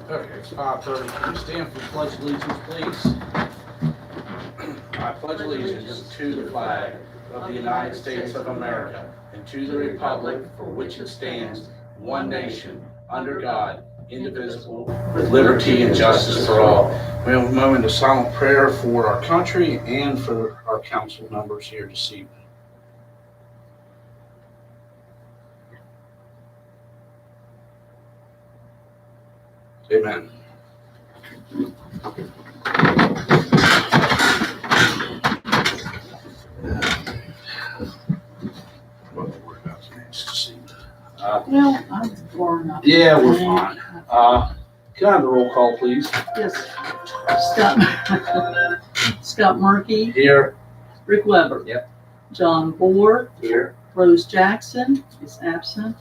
Okay, it's 5:30. Can you stand for the pledge of allegiance, please? I pledge allegiance to the flag of the United States of America and to the republic for which it stands, one nation, under God, indivisible, with liberty and justice for all. We have a moment of silent prayer for our country and for our council members here this evening. Amen. What we're worried about next this evening. Well, I'm far enough. Yeah, we're fine. Can I have the roll call, please? Yes. Scott Murphy. Here. Rick Weber. Yep. John Bohr. Here. Rose Jackson is absent.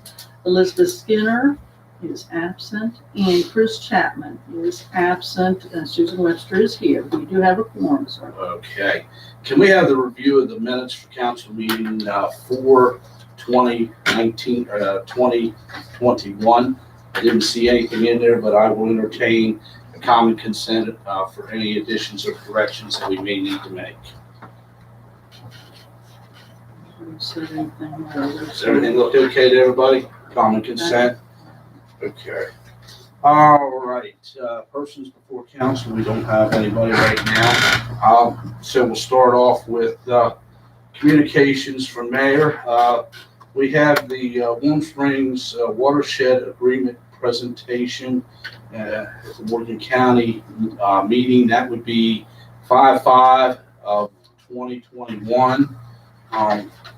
Elizabeth Skinner is absent. And Chris Chapman is absent. And Susan Webster is here. We do have a quorum, sir. Okay. Can we have the review of the minutes for council meeting 4/20/19, 2021? I didn't see anything in there, but I will entertain a common consent for any additions or corrections that we may need to make. Does everything look okay to everybody? Common consent? Okay. All right, persons before council, we don't have anybody right now. So we'll start off with communications from Mayor. We have the Warm Springs Watershed Agreement presentation at the Morgan County meeting. That would be 5/5 of 2021.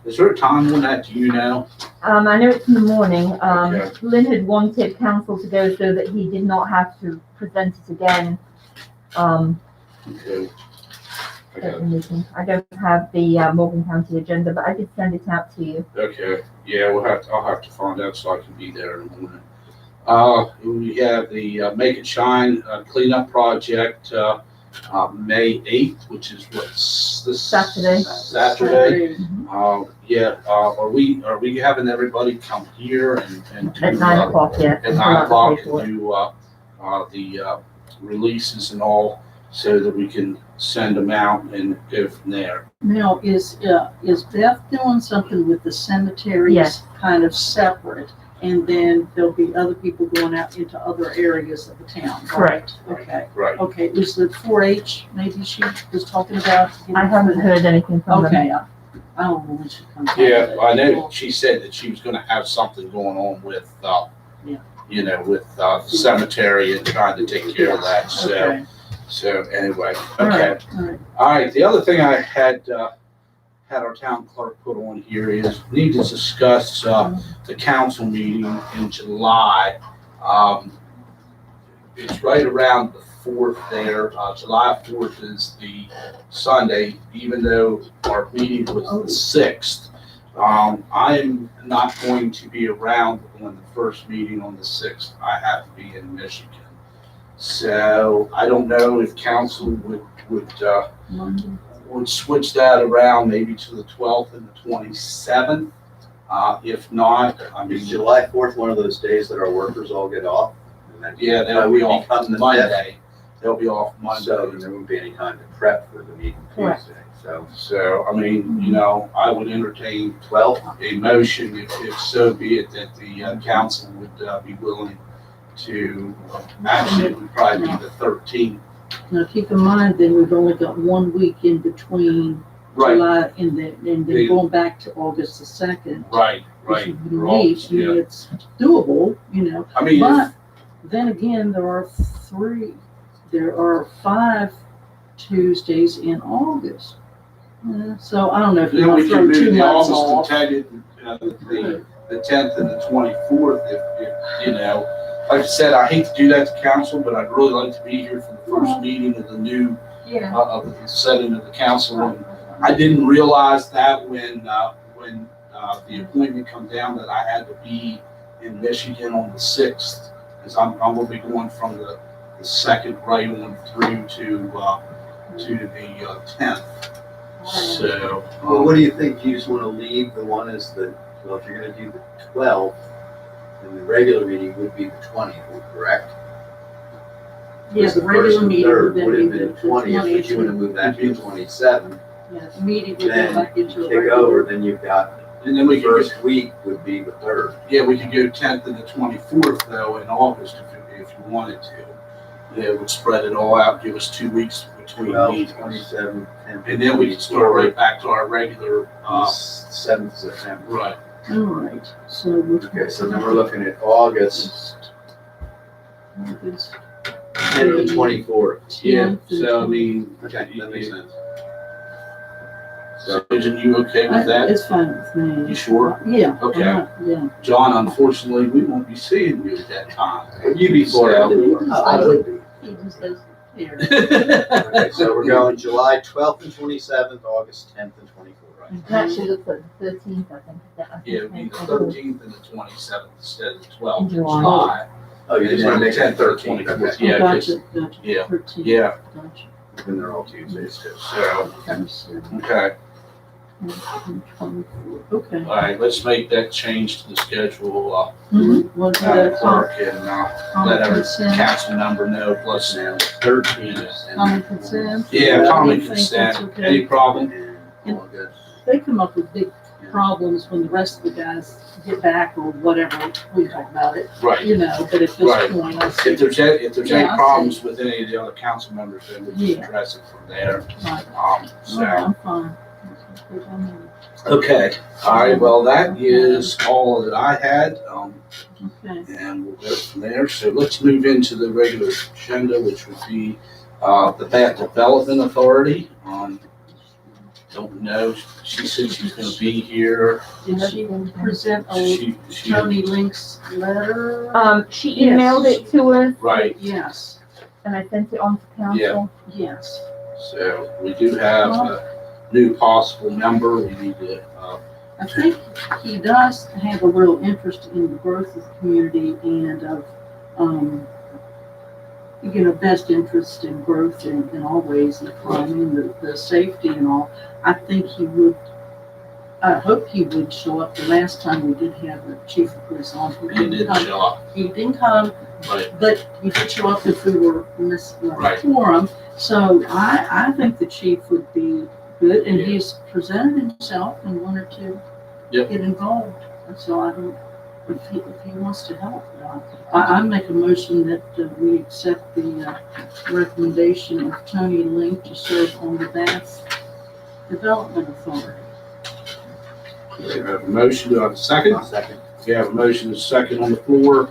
Is there a time on that? Do you know? I know it's in the morning. Okay. Lynn had wanted council to go so that he did not have to present it again Okay. at the meeting. I don't have the Morgan County agenda, but I did send it out to you. Okay. Yeah, I'll have to find out so I can be there in the morning. We have the Make It Shine cleanup project, May 8th, which is what's this Saturday. Saturday. Are we having everybody come here and do, At 9 o'clock, yeah. at 9 o'clock and do the releases and all so that we can send them out and go from there? Now, is Beth doing something with the cemeteries? Yes. Kind of separate? And then there'll be other people going out into other areas of the town, right? Correct. Okay. Right. Okay, is the 4-H maybe she was talking about? I haven't heard anything from them. Okay, I don't know when she comes back. Yeah, I know she said that she was gonna have something going on with, Yeah. you know, with the cemetery and trying to take care of that, Okay. so anyway, All okay. right, all right. All right, the other thing I had our town clerk put on here is need to discuss the council meeting in July. It's right around the 4th there. July 4th is the Sunday, even though our meeting was the 6th. I am not going to be around on the first meeting on the 6th. I have to be in Michigan. So I don't know if council would switch that around maybe to the 12th and the 27th. If not, I mean, Is July 4th one of those days that our workers all get off? And then yeah, they'll be off become the Monday. They'll be off So Monday. there won't be any time to prep for the meeting Correct. Tuesday. So So, I mean, you know, I would entertain 12th, a motion if so be it that the council would be willing to, actually it would probably be the 13th. Now, keep in mind, then we've only got 1 week in between Right, July and then going back to August the 2nd. right. Which you We're all- need, I mean, it's doable, you know. I mean, But then again, there are 5 Tuesdays in August. So I don't know if you then want we to can throw move 2 the months August off. and tag it, the 10th and the 24th, if, you know. Like I said, I hate to do that to council, but I'd really like to be here for the first meeting of the new, Yeah. of the setting of the council. And I didn't realize that when the appointment come down that I had to be in Michigan on the 6th, because I'm gonna be going from the 2nd right on through to the 10th. So. well, what do you think? Do you just want to leave the one as well, if you're going to do the 12th, then the regular meeting would be the 20th, correct? Yeah, the regular meeting would then Would be have the been 20th, but 20th. you want to move that to 27th. Yeah, the meeting would go Then back into a kick regular. over, then you've got, And then we the could, first week would be the 3rd. yeah, we could go 10th and the 24th though in August if you wanted to. Yeah, it would spread it all out, give us 2 weeks between 12, meetings. 27, 10. And then we can start right back to our regular, 7th of September. right. All right, so we're. Okay, so then we're looking at August August 10th and 24th. Yeah, 10th and so I mean, Okay, that makes sense. Susan, you okay with that? It's fine with me. You sure? Yeah. Okay. Yeah. John, unfortunately, we won't be seeing you at that time. You before So- I would be. He just doesn't care. Okay, so we're going July 12th and 27th, August 10th and 24th. It actually looks like the 13th, I think. Yeah, it'd be the 13th and the 27th instead of the 12th. In July. July. Oh, you just want to make that 13th. 13th. Okay. Yeah, Gotcha, gotcha. Yeah, 13. yeah, Gotcha. And they're all Tuesdays too. so, okay. Okay. All right, let's make that change to the schedule. We'll do Madam that. Clerk, and let our Consent. council member know, plus Now, 13 Common consent. yeah, common I think that's consent. okay. Any problem? and all good. They come up with big problems when the rest of the guys get back or whatever, we talk about it, Right. you know, but at Right. this point, I If see. there's any Yeah, I see. problems with any of the other council members, then we can Yeah. address it from there. Right. So, I'm fine. okay, all right, well, that is all that I had, Okay. and we'll go from there. So let's move into the regular agenda, which would be, the Bat Development Authority. Don't know, she said she's gonna be here. Did she present a She, Tony Link's letter? She Yes. emailed it to us right, Yes, and I sent it on to council. yes. so we do have a new possible member. We need to, I think he does have a real interest in the growth of the community and of, best interest in growth in all ways, the economy, the safety and all. I think I hope he would show up. The last time we did have the chief of police on. he did show up, He didn't come, right, but he did show up if we were missing a Right. quorum. So I think the chief would be good, and Yeah. he's presented himself and wanted to Yep. get involved. So I don't, if he wants to help, I make a motion that we accept the recommendation of Tony Link to serve on the Bath Development Authority. we have a motion, do I have a second? Second. We have a motion and a second on the floor,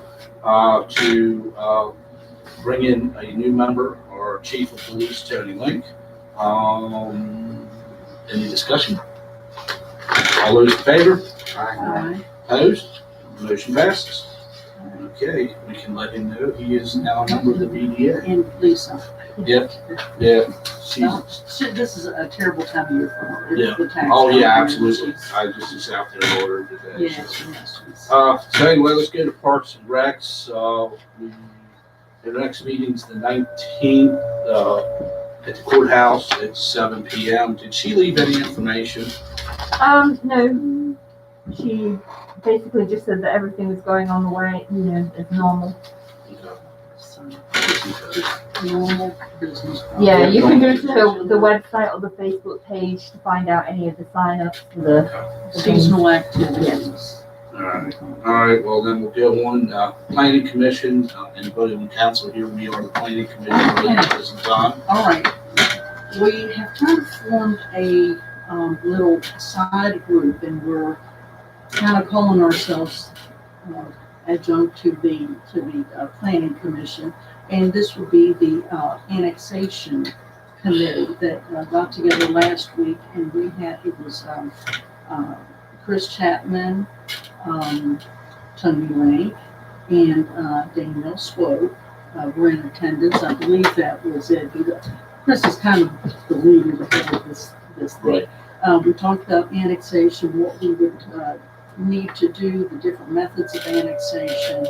to, bring in a new member, our chief of police, Tony Link. Any discussion? All those in favor? Aye. Opposed? Motion passes. Okay, we can let him know he is now a member of the BDA. And Lisa. Yep. Yeah, she's, This is a terrible time of year for her. It's Yeah. the tax oh yeah, time. absolutely. I just was out there in order today. Yes, yes. So anyway, let's go to Parks and Recs. The next meeting's the 19th, at the courthouse at 7 PM. Did she leave any information? No, she basically just said that everything was going on the way, as normal. Normal business. Yeah, you can go to the website or the Facebook page to find out any of the signups for the Seasonal activities. All right, well then we'll go on, planning commission, anybody on council here, we are the planning commission at this time. All right. We have kind of formed a little side group, and we're kind of calling ourselves adjunct to the planning commission. And this would be the annexation committee that got together last week, and it was Chris Chapman, Tony Lake, and Danielle Swope were in attendance. I believe that was it. Chris is kind of the leader, the head of this thing. We talked about annexation, what we would need to do, the different methods of annexation.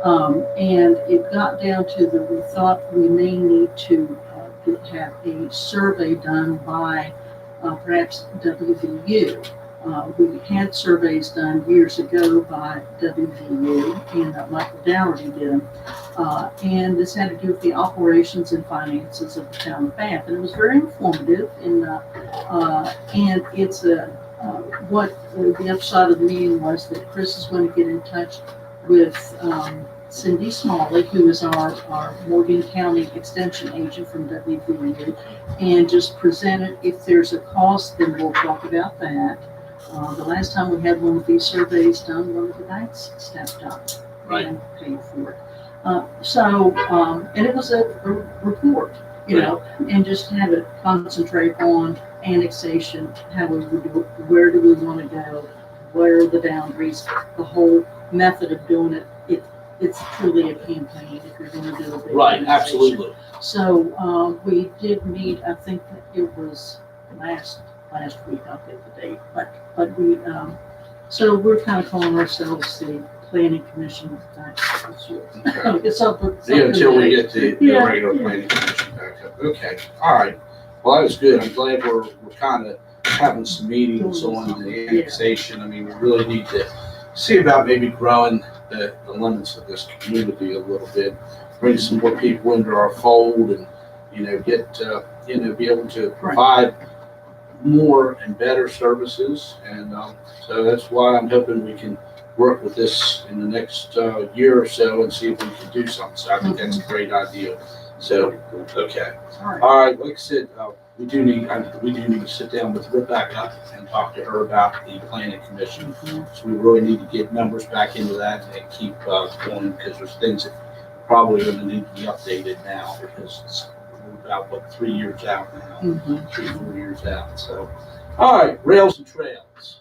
And it got down to we thought we may need to have a survey done by perhaps WVU We had surveys done years ago by WVU, and Michael Dougherty did them. And this had to do with the operations and finances of the town of Bath. And it was very informative, and it's what the upside of the meeting was that Chris is going to get in touch with Cindy Smalley, who is our Morgan County Extension agent from WVU, and just present it. If there's a cost, then we'll talk about that. The last time we had one of these surveys done, one of the banks stepped up and paid for it. And it was a report, you know, and just have it concentrate on annexation, how we would do it, where do we want to go, where are the boundaries, the whole method of doing it. It's truly a campaign if you're going to do a big annexation. Absolutely. So we did meet, I think it was last week, I'll get the date, but we, so we're kind of calling ourselves the planning commission. Okay. It's up Until we get the regular planning commission back up. Okay, all right. Well, that was good. I'm glad we're kind of having some meetings on the annexation. I mean, we really need to see about maybe growing the limits of this community a little bit, bring some more people into our fold, and get be able to provide more and better services. And so that's why I'm hoping we can work with this in the next year or so and see if we can do something. So I think that's a great idea. So okay, all right. Like I said, we do need to sit down with Rebecca and talk to her about the planning commission. So we really need to get numbers back into that and keep going, because there's things that probably going to need to be updated now, because it's about 3 years out now, 3-4 years out. So all right, rails and trails.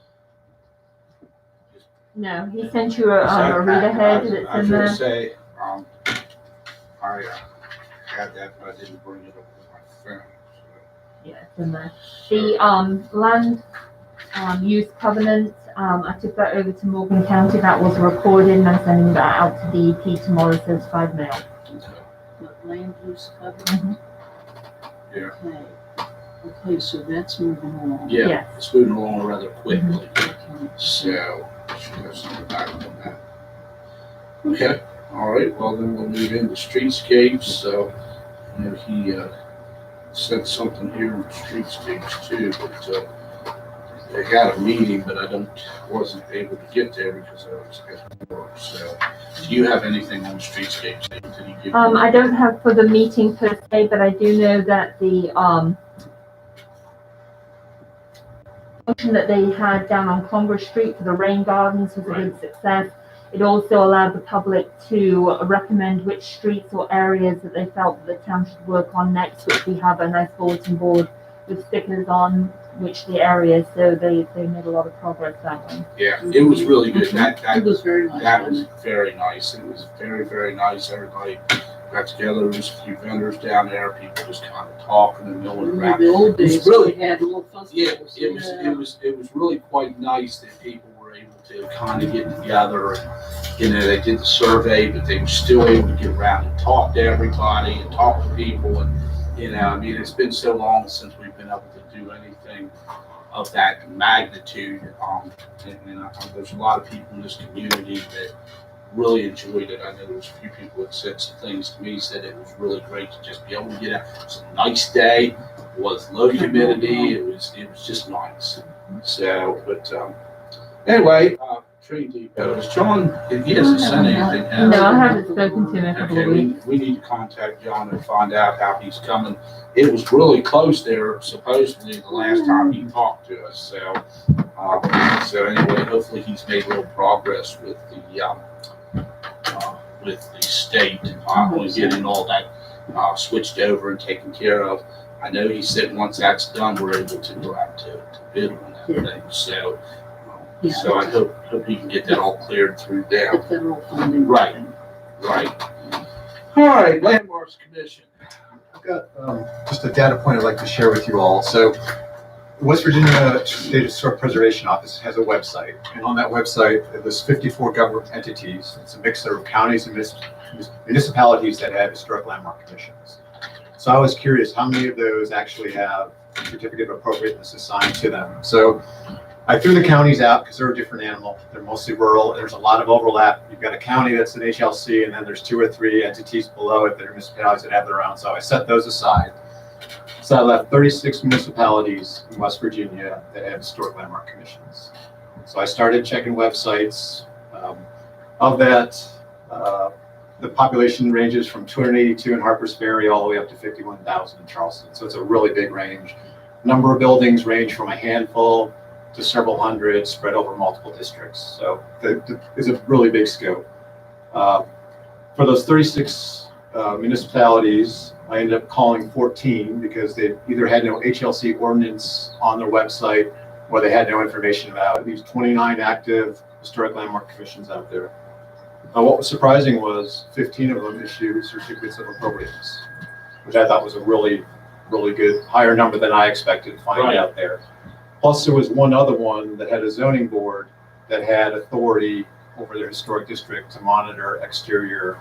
No, he sent you a read ahead that's in there. I was going to say, I had that, but I didn't bring it up with my phone. So. Yeah, it's in there. The land use covenant, I took that over to Morgan County. That was recorded, and I'm sending that out to DEP tomorrow, certified mail. Land use covenant? Yeah. Okay, so that's moving along. Yeah, Yes. it's moving along rather quickly. Okay. So, I should have something back on that. Okay, all right, well then we'll move into streetscapes. So, he sent something here in streetscapes too, but they had a meeting, but I wasn't able to get there because I was at work. So, do you have anything on streetscapes? Did he give you? I don't have for the meeting per se, but I do know that the function that they had down on Congress Street for the rain gardens was a good success. It also allowed the public to recommend which streets or areas that they felt that the town should work on next, which we have a nice bulletin board with stickers on which the areas, so they made a lot of progress that way. Yeah, it was really good. It was very nice. That was very nice. It was very, very nice. Everybody got together. There was a few vendors down there. People just kind of talking and milling around. The old days, It's really- we had little festivals. Yeah, it was really quite nice that people were able to kind of get together, and they did the survey, but they were still able to get around and talk to everybody and talk to people. And I mean, it's been so long since we've been able to do anything of that magnitude. And there's a lot of people in this community that really enjoyed it. I know there was a few people that said some things to me, said it was really great to just be able to get out. It was a nice day. It was low humidity. It was just nice. So, but anyway, Tree Depot. Is John? He hasn't sent anything. has No, I he? haven't spoken to him in a couple of weeks. We need to contact John and find out how he's coming. It was really close there, supposedly, the last time he talked to us. So anyway, hopefully he's made a little progress with the state on getting all that switched over and taken care of. I know he said once that's done, we're able to go out to bid on that thing. So I hope he can get that all cleared through The there. federal funding. Right. All right, Landmarks Commission. I've got just a data point I'd like to share with you all. So West Virginia State Historic Preservation Office has a website, and on that website it lists 54 government entities. It's a mix of counties and municipalities that have historic landmark commissions. So I was curious how many of those actually have a certificate of appropriateness assigned to them. So I threw the counties out because they're a different animal. They're mostly rural. There's a lot of overlap. You've got a county that's an HLC, and then there's 2 or 3 entities below it that are municipalities that have their own. So I set those aside. So I left 36 municipalities in West Virginia that have historic landmark commissions. So I started checking websites. Of that, the population ranges from 282 in Harpers Ferry all the way up to 51,000 in Charleston. So it's a really big range. Number of buildings range from a handful to several hundred, spread over multiple districts. So it's a really big scope. For those 36 municipalities, I ended up calling 14 because they either had no HLC ordinance on their website or they had no information about it. These 29 active historic landmark commissions out there. What was surprising was 15 of them issued certificates of appropriateness, which I thought was a really good, higher number than I expected to find out there. Plus, there was one other one that had a zoning board that had authority over their historic district to monitor exterior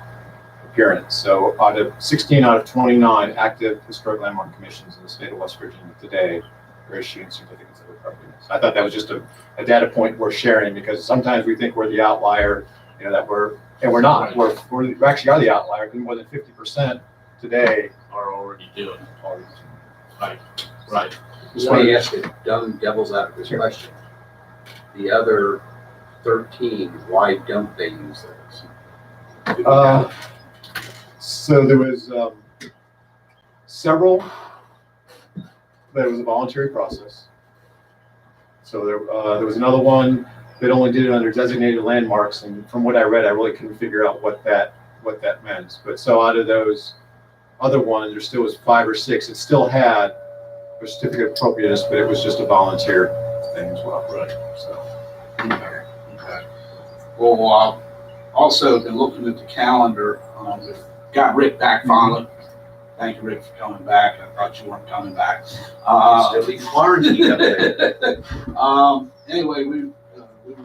appearance. So 16 out of 29 active historic landmark commissions in the state of West Virginia today are issuing certificates of appropriateness. I thought that was just a data point worth sharing because sometimes we think we're the outlier, that we're not. We actually are the outlier because more than 50% today Are already doing it. are. Right. Let me ask a dumb devil's advocate question. The other 13, why don't they use those? So there was several, but it was a voluntary process. So there was another one that only did it under designated landmarks, and from what I read, I really couldn't figure out what that meant. But so out of those other ones, there still was 5 or 6. It still had a certificate of appropriateness, but it was just a volunteer thing as well. Right. So. Okay. Well, also been looking at the calendar. We've got Rick back finally. Thank you, Rick, for coming back. I thought you weren't coming back. Still be quarantined up there. Anyway, we've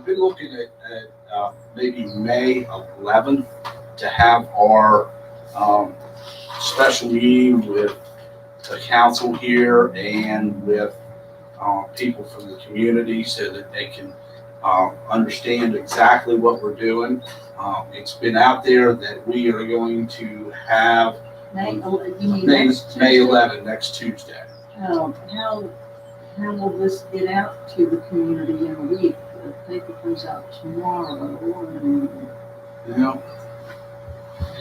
been looking at maybe May 11th to have our special meeting with the council here and with people from the community so that they can understand exactly what we're doing. It's been out there that we are going to have May May 11th, next Tuesday. How will this get out to the community in a week? The paper comes out tomorrow.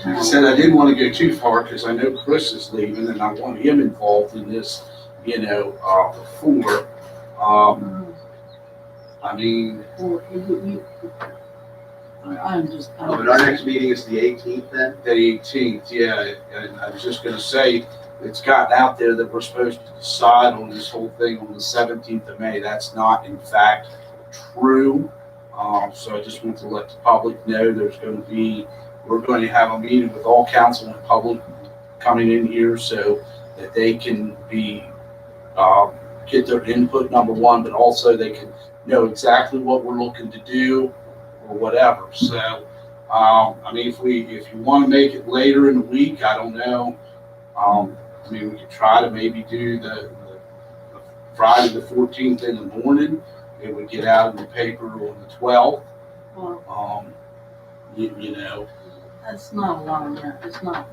Like I said, I didn't want to go too far because I know Chris is leaving and I want him involved in this, before. I mean, But our next meeting is the 18th then? the 18th, yeah, and I was just gonna say, it's gotten out there that we're supposed to decide on this whole thing on the 17th of May. That's not in fact true. So I just want to let the public know we're going to have a meeting with all council and public coming in here so that they can get their input, number one, but also they can know exactly what we're looking to do or whatever. So, I mean, if you want to make it later in the week, I don't know. I mean, we could try to maybe do the Friday the 14th in the morning. It would get out in the paper on the 12th. Well, You know. that's not a lot of that. It's not.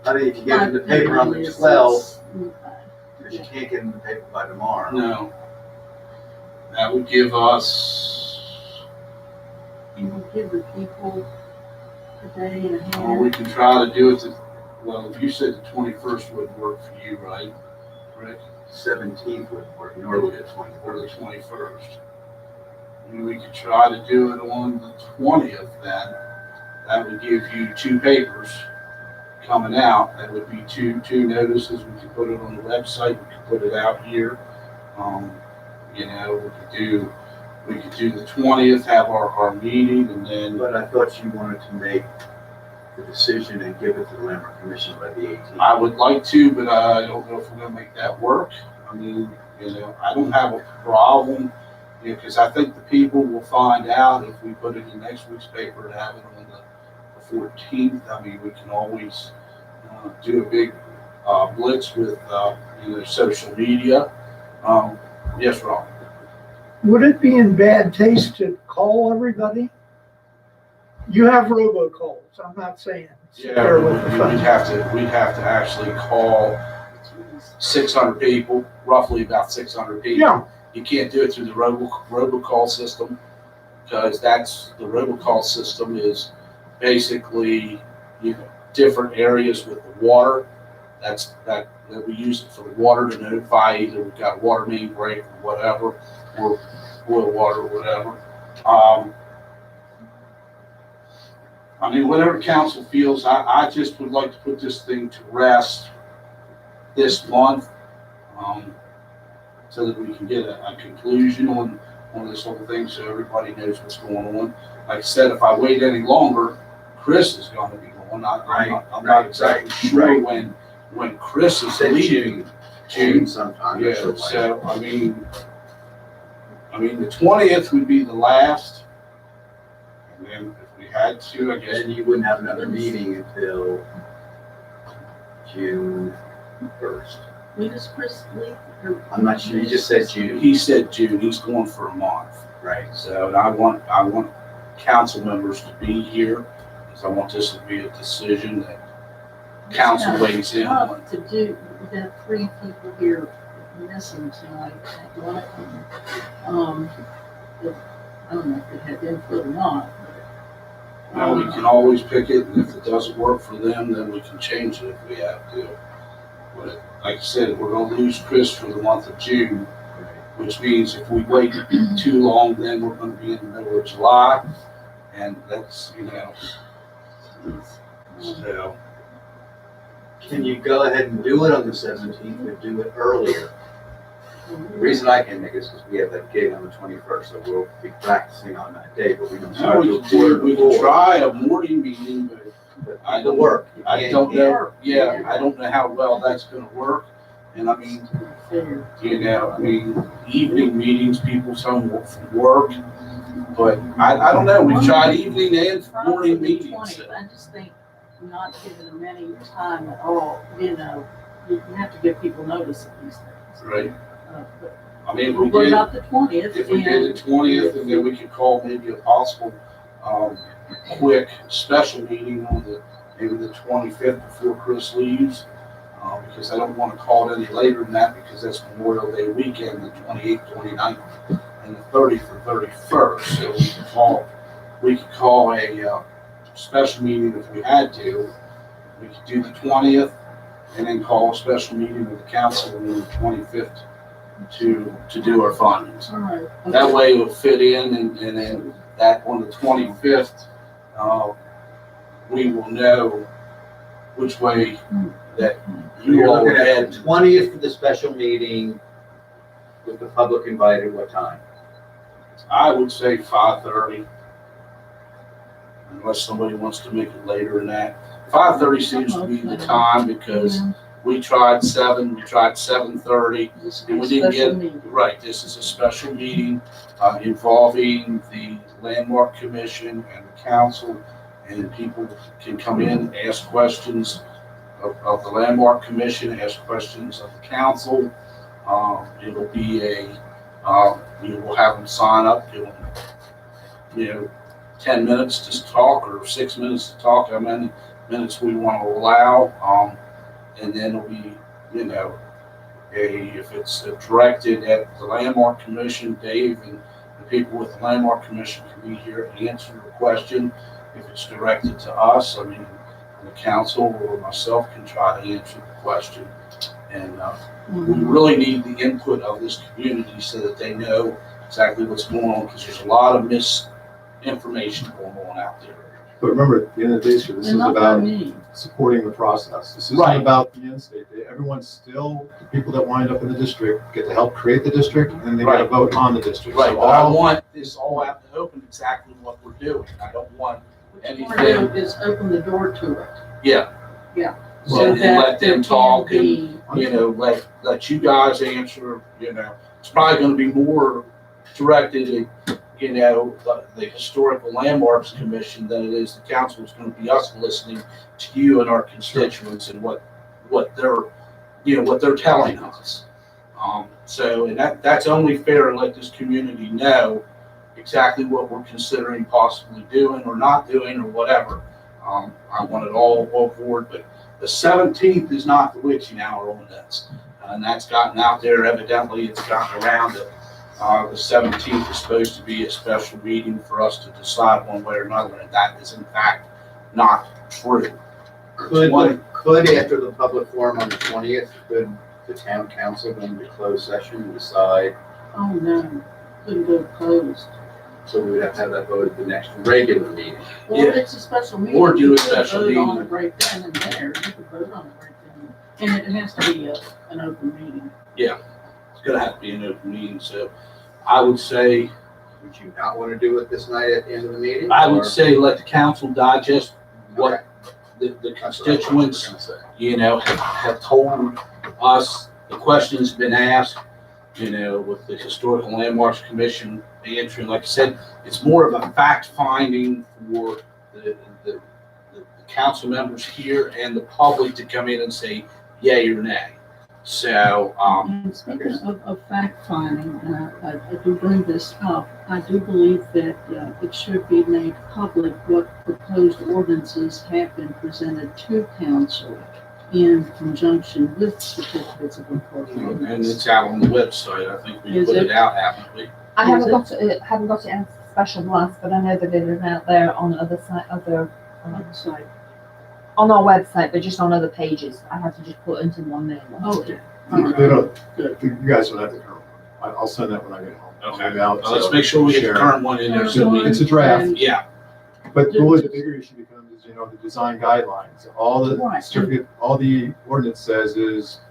I mean, you can get it in the paper on the 12th, but you can't get it in the paper by tomorrow. No. That would give us. You will give the people a day and a half. Or we can try to do it. Well, you said the 21st would work for you, right? Rick? 17th would work, normally the Or the 24th. 21st. And we could try to do it on the 20th then. That would give you 2 papers coming out. That would be two notices. We could put it on the website. We could put it out here. We could do the 20th, have our meeting, and then. But I thought you wanted to make the decision and give it to the Landmark Commission by the 18th. I would like to, but I don't know if we're gonna make that work. I mean, I don't have a problem, because I think the people will find out if we put it in next week's paper and have it on the 14th. I mean, we can always do a big blitz with social media. Yes, Rob. Would it be in bad taste to call everybody? You have robocalls, I'm not saying sit Yeah, there with the phone. we'd have to actually call 600 people, roughly about 600 people. Yeah, You can't do it through the robocall system, because the robocall system is basically, different areas with the water. That we use it for the water to notify either we've got a water main break or whatever, or boil water or whatever. I mean, whatever council feels, I just would like to put this thing to rest this month, so that we can get a conclusion on this whole thing, so everybody knows what's going on. Like I said, if I wait any longer, Chris is going to be going. I'm not exactly sure when Chris is leaving. June sometime. Yeah, so I mean, the 20th would be the last, and then if we had to, I guess. Then you wouldn't have another meeting until June 1st. When does Chris leave? I'm not sure, you just said June. He said June. He's going for a month. Right. So, and I want council members to be here, because I want this to be a decision that council weighs in on. To do, we got 3 people here missing tonight. One of them, I don't know if they had input or not. Now, we can always pick it, and if it doesn't work for them, then we can change it if we have to. But like I said, we're gonna lose Chris for the month of June, which means if we wait too long, then we're gonna be in the middle of July, and that's, so. Can you go ahead and do it on the 17th or do it earlier? The reason I can make it is because we have that gig on the 21st, so we'll be practicing on that day, but we don't No, start we till we can try a morning meeting, but I don't work. I don't know, I don't know how well that's gonna work. And I mean, evening meetings, people's home from work, but I don't know, we've tried evening and morning meetings. I just think not giving them any time at all, you have to give people notice of these things. Right. But I mean, what about the 20th? if we did the 20th, and then we could call maybe a possible, quick special meeting on maybe the 25th before Chris leaves, because I don't want to call it any later than that, because that's Memorial Day weekend, the 28th, 29th, and the 30th or 31st. So we could call a special meeting if we had to. We could do the 20th, and then call a special meeting with the council on the 25th to do our findings. All right. That way it'll fit in, and then that on the 25th, we will know which way that you You're all looking at head. the 20th for the special meeting with the public invited, what time? I would say 5:30, unless somebody wants to make it later than that. 5:30 seems to be the time, because we tried 7, we tried 7:30. This is And a we didn't special get, meeting. right, this is a special meeting involving the Landmark Commission and the council, and people can come in, ask questions of the Landmark Commission, ask questions of the council. It'll be you will have them sign up, give them, 10 minutes to talk, or 6 minutes to talk, how many minutes we want to allow, and then it'll be, if it's directed at the Landmark Commission, Dave and the people with the Landmark Commission can be here and answer your question. If it's directed to us, the council or myself can try to answer the question. And we really need the input of this community so that they know exactly what's going on, because there's a lot of misinformation going on out there. But remember, at the end of the day, sir, this is Not by about me. supporting the process. This isn't Right. about the end state. Everyone's still, the people that wind up in the district get to help create the district, and then they get to Right. vote on the district. Right, So but I all- want this all out in the open, exactly what we're doing. I don't want, What you want to anything. do is open the door to it. yeah. Yeah. So So then that let them there talk, can and, be, let you guys answer, It's probably gonna be more directed at, the Historical Landmarks Commission than it is the council. It's gonna be us listening to you and our constituents and what they're, what they're telling us. So, and that's only fair to let this community know exactly what we're considering possibly doing or not doing or whatever. I want it all forward, but the 17th is not the witching hour on this. And that's gotten out there, evidently it's gotten around that the 17th is supposed to be a special meeting for us to decide one way or another, and that is in fact not true. Could after the public forum on the 20th, could the town council go into closed session and decide? Oh, no, couldn't go closed. So we would have to have that vote at the next regular meeting. Well, Yeah. it's a special meeting. Or do You a could special vote on meeting. it right then and there, you could vote on it right then. And it has to be an open meeting. It's gonna have to be an open meeting, so I would say, Would you not want to do it this night at the end of the meeting? I would or- say let the council digest what Okay. the That's what I thought constituents, you were gonna say. have told us. The question's been asked, with the Historical Landmarks Commission answering. Like I said, it's more of a fact finding for the council members here and the public to come in and say yay or nay. So, And speaking of fact finding, and I do bring this up, I do believe that it should be made public what proposed ordinances have been presented to council in conjunction with certificates of and incorporation. it's out on the website. I think we Is put it? it out, haven't we? I Is haven't got it as special blast, but I know that it is out there on other Website. on our website, but just on other pages. I have to just put into one name. Okay. They don't, Good. you guys don't have the current one. I'll send that when I get home. Okay. Email it, Let's so make sure we get the share. current one in there. So we, It's a draft. yeah, But really the bigger issue becomes is, the design guidelines. All the Right. certificate, all the ordinance says is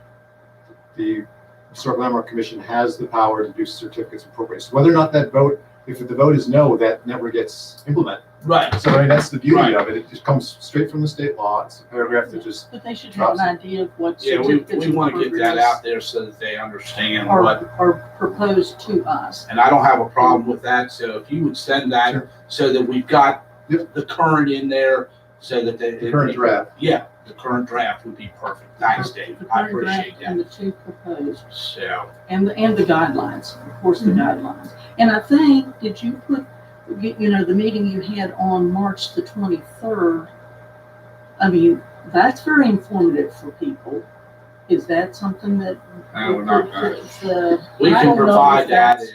the Historic Landmark Commission has the power to do certificates of appropriation. Whether or not that vote, if the vote is no, that never gets implemented. right. So I mean, that's the beauty Right. of it. It just comes straight from the state law. It's a paragraph that just, But they should have an idea of what Yeah, certificates we of want to get that appropriateness out there so that they understand what, are proposed to us. and I don't have a problem with that. So if you would send that Sure. so that we've got Yep. the current in there so that they. the current draft. Yeah, the current draft would be perfect. Thanks, Dave. The I current draft appreciate and that. the two proposed. So, And the guidelines, of course, the Mhm. guidelines. And I think, did you put, the meeting you had on March the 23rd? I mean, that's very informative for people. Is that something that? No, we're not gonna. it's, we I can don't know provide if that, that's-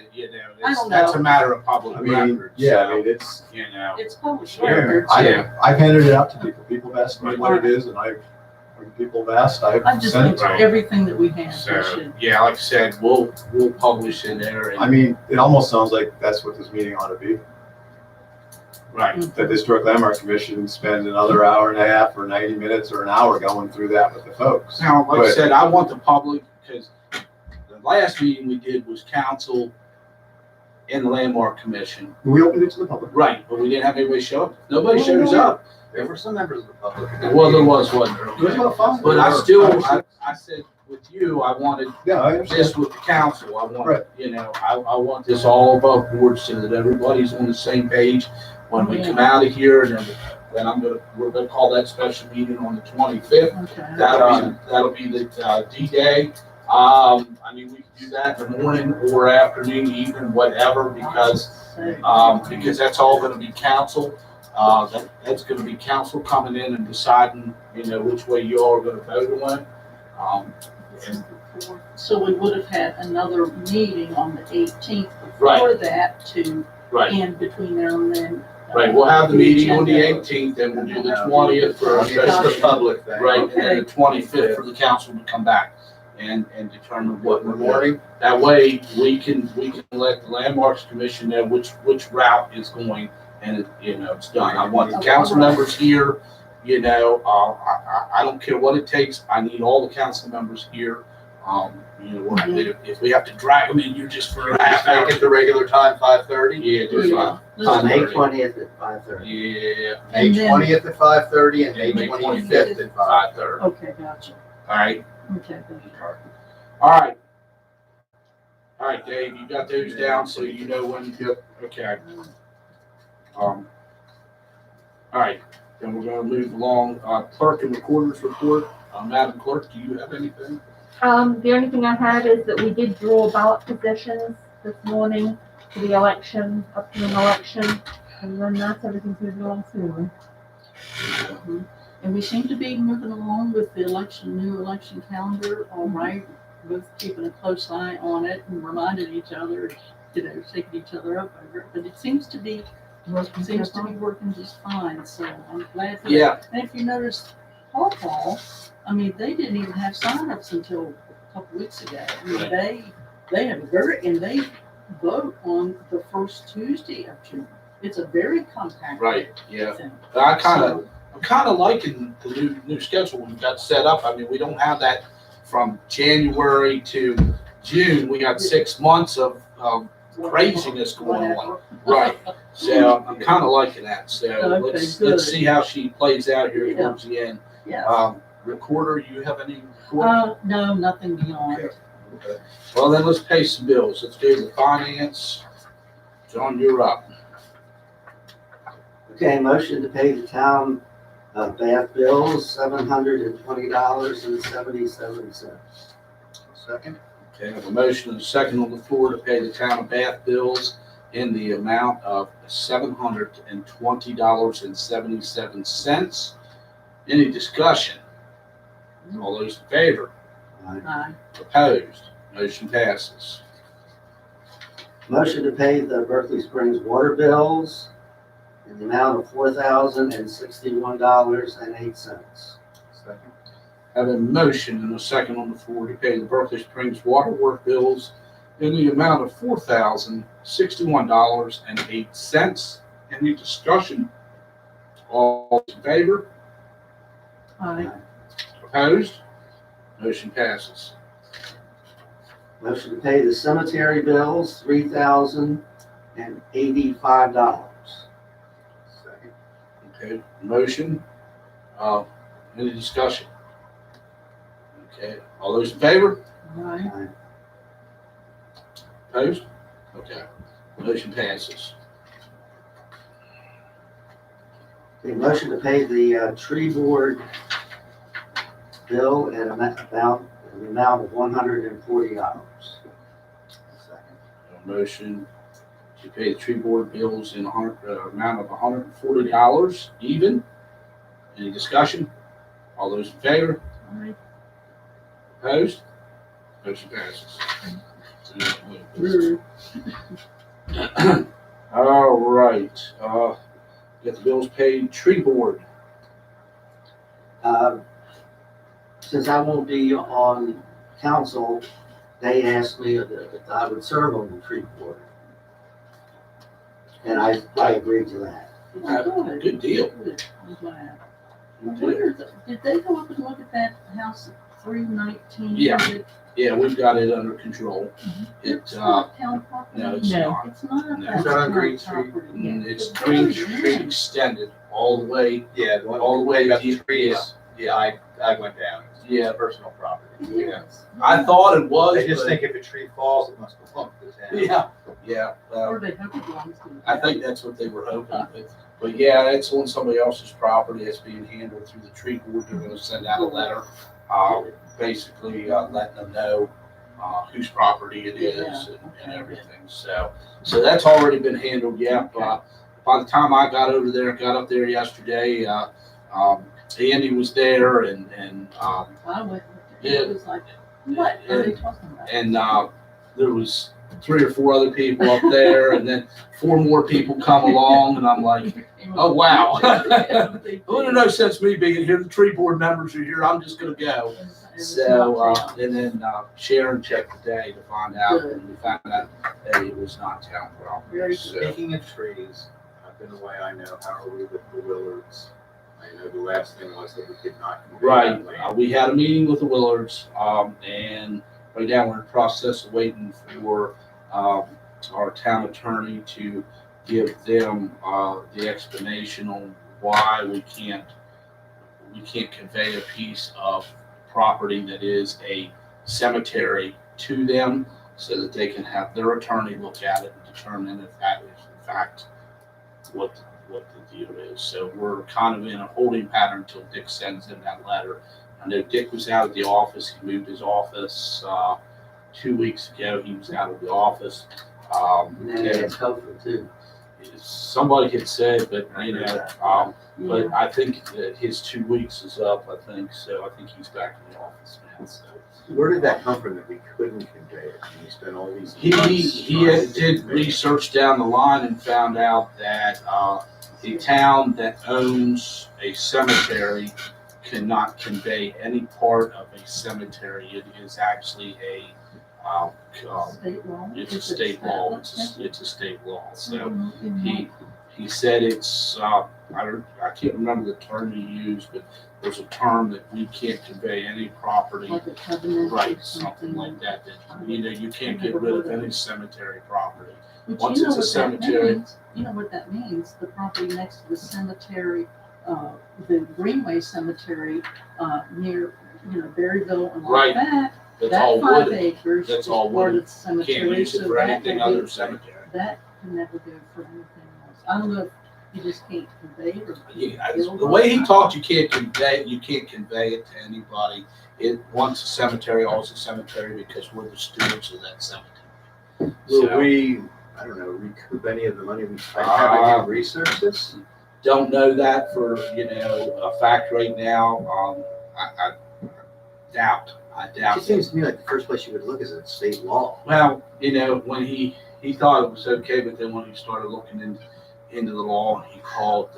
I don't that's a know. matter of public I mean, record. yeah, I so, mean, it's, It's published Yeah. records. I've handed it out to people. People have asked me what it is, and when people have asked, I I've just sent think it to them. Right. everything that we have, we So, should. yeah, like I said, we'll publish in there I and, mean, it almost sounds like that's what this meeting ought to be. right. That the Historic Landmark Commission spend another hour and a half or 90 minutes or an hour going through that with the folks. Now, like I But- said, I want the public, because the last meeting we did was council and the landmark commission. We opened it to the public. Right, but we didn't have anybody show up. Nobody shows up. There were some members of the public. at that Well, there meeting. wasn't there? It was Okay. about fun. But I said with you, I wanted Yeah, I understand. this with the council. I want, Right. I want this all above board so that everybody's on the same page when we come out of here. And then we're gonna call that special meeting on the 25th. Okay. That'll be the D-Day. I mean, we can do that in the morning or afternoon, evening, whatever, because that's all gonna be council. That's gonna be council coming in and deciding, which way you all are gonna vote on. And So we would have had another meeting on the 18th Right. before that to Right, end between there and then. right. We'll have the meeting on the agenda. 18th, and we'll do the 20th for a It's the special, public thing. right, and then the 25th for the council to come back and determine what In the we're doing. morning? That way, we can let the landmarks commission know which route is going, and it's done. I want the council members here, I don't care what it takes. I need all the council members here. If we have to drag them in here just for a half hour. Make it the regular time, 5:30? Yeah, do Yeah. fine. May 20th at 5:30. Yeah. May And then- 20th at 5:30 and May May 25th at 5:30. 5:30. Okay, gotcha. All right. Okay, good. All right. All right, Dave, you got those down so you know when. Yep. Okay. All right, then we're gonna move along. Clerk and recorder's report. Madam Clerk, do you have anything? The only thing I had is that we did draw ballot positions this morning for the election, upcoming election, and then everything's moving along smoothly. And we seem to be moving along with the new election calendar, all right, both keeping a close eye on it and reminding each other, shaking each other up over it, but it seems to be working just fine, so I'm glad for that. Yeah. And if you notice, Hall, I mean, they didn't even have sign-ups until a couple weeks ago. I mean, they have and they vote on the first Tuesday of June. It's a very compact Right, yeah. thing. I'm kind of liking the new schedule we've got set up. I mean, we don't have that from January to June. We got 6 months of craziness going on. Right. So I'm kind of liking that. So Okay, let's see how she plays out here towards the end. Yeah. Recorder, you have any report? No, nothing beyond. Okay. Well, then let's pay some bills. Let's do the finance. John, you're up. Okay, motion to pay the town bath bills, $720.77. Second? Okay, I have a motion and a second on the floor to pay the town of Bath bills in the amount of $720.77. Any discussion? All those in favor? Aye. Opposed? Motion passes. Motion to pay the Berkeley Springs water bills in the amount of $4,061.08. Second. I have a motion and a second on the floor to pay the Berkeley Springs water work bills in the amount of $4,061.08. Any discussion? All in favor? Aye. Opposed? Motion passes. Motion to pay the cemetery bills, $3,085. Second. Okay, motion. Any discussion? Okay, all those in favor? Aye. Opposed? Okay, motion passes. Okay, motion to pay the tree board bill at the amount of $140. Second. A motion to pay the tree board bills in amount of $140 even. Any discussion? All those in favor? Aye. Opposed? Motion passes. All right, get the bills paid, tree board. Since I won't be on council, they asked me if I would serve on the tree board. And I agreed to that. Good deal. Good. I'm glad. Did they go up and look at that house at 319? Yeah. Yeah, we've got it under control. It's not town property. No, it's No. not. It's not. No. That's It's not on town Green Street. property. It's It's Green very Street nice. extended all the way. Yeah, the one All the way about to- the trees. Yeah, I went down. Yeah. It's personal property. It Yeah. is. I thought it was. I just but- think if a tree falls, it must belong to the town. Yeah. Or they hope it belongs to. I think that's what they were hoping. But yeah, it's on somebody else's property. It's being handled through the tree board. They're going to send out a letter, basically letting them know whose property it is and everything. So that's already been handled. Yeah. By the time I got up there yesterday, Andy was there and I went, Yeah. it was like, what are they talking about? and there was 3 or 4 other people up there, and then 4 more people come along, and I'm like, oh, wow. Well, there's no sense me being here. The tree board members are here. I'm just gonna go. So, and then Sharon checked today to find out, and we found out that it was not town property. Very So, Speaking of trees, I've been away, I know, how are we with the Willards? I know the last thing was that we could not. convey right, that land. we had a meeting with the Willards, and right now we're in the process of waiting for our town attorney to give them the explanation on why we can't convey a piece of property that is a cemetery to them, so that they can have their attorney look at it and determine if that is in fact what the deal is. So we're kind of in a holding pattern until Dick sends in that letter. I know Dick was out of the office. He moved his office 2 weeks ago. He was out of the office. And then they had COVID too. Somebody had said, but you know, Yeah. but I think that his 2 weeks is up. I think so. I think he's back in the office now. So Where did that come from that we couldn't convey it? And we spent all these. he did research down the line and found out that the town that owns a cemetery cannot convey any part of a cemetery. It is actually a State law? it's a Is it state law. statute? It's a state law. So Mhm. he said it's I can't remember the term he used, but there's a term that we can't convey any property, Like a covenant or right? Something like that. That you know you can't get rid of any cemetery property. But Once you know it's a what that cemetery- means? You know what that means? The property next to the cemetery, the Greenway Cemetery, near, Berryville and Right. like that. That's That all 5 wood. acres That's is all part wood. of the cemetery. Can't use it so for that anything will other be- than cemetery. That can never go for anything else. I don't know if you just can't convey it or. The way he talked, you can't convey it to anybody. Once a cemetery, always a cemetery, because we're the stewards of that cemetery. Will So, we, I don't know, recoup any of the money we spent having to research this? don't know that for a fact right now. I doubt. It just seems to me like the first place you would look is at state law. Well, when he thought it was okay, but then when he started looking into the law, he called